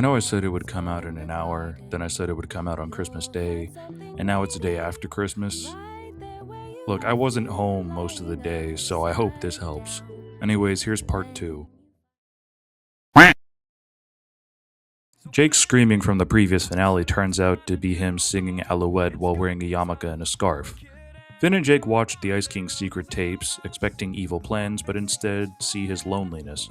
I know I said it would come out in an hour, then I said it would come out on Christmas Day, and now it's the day after Christmas. Look, I wasn't home most of the day, so I hope this helps. Anyways, here's part 2. Jake's screaming from the previous finale turns out to be him singing Alouette while wearing a yarmulke and a scarf. Finn and Jake watch the Ice King's secret tapes, expecting evil plans, but instead see his loneliness.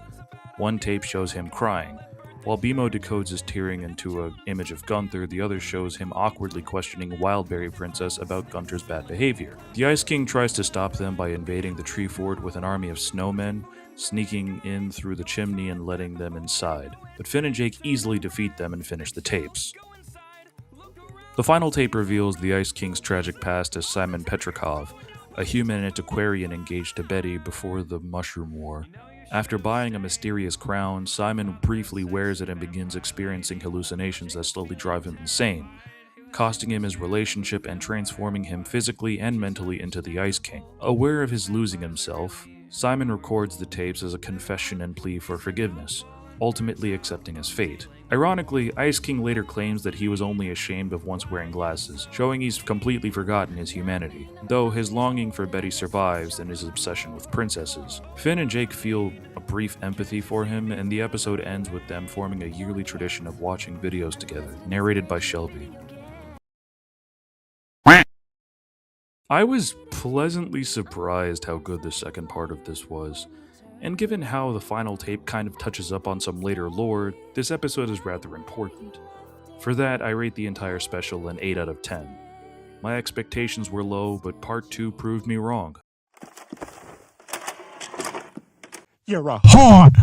One tape shows him crying. While BMO decodes his tearing into an image of Gunther, the other shows him awkwardly questioning Wildberry Princess about Gunther's bad behavior. The Ice King tries to stop them by invading the tree fort with an army of snowmen, sneaking in through the chimney and letting them inside. But Finn and Jake easily defeat them and finish the tapes. The final tape reveals the Ice King's tragic past as Simon Petrikov, a human antiquarian engaged to Betty before the Mushroom War. After buying a mysterious crown, Simon briefly wears it and begins experiencing hallucinations that slowly drive him insane, costing him his relationship and transforming him physically and mentally into the Ice King. Aware of his losing himself, Simon records the tapes as a confession and plea for forgiveness, ultimately accepting his fate. Ironically, Ice King later claims that he was only ashamed of once wearing glasses, showing he's completely forgotten his humanity, though his longing for Betty survives and his obsession with princesses. Finn and Jake feel a brief empathy for him, and the episode ends with them forming a yearly tradition of watching videos together, narrated by Shelby. I was pleasantly surprised how good the second part of this was. And given how the final tape kind of touches up on some later lore, this episode is rather important. For that, I rate the entire special an 8 out of 10. My expectations were low, but part 2 proved me wrong. You're a hog!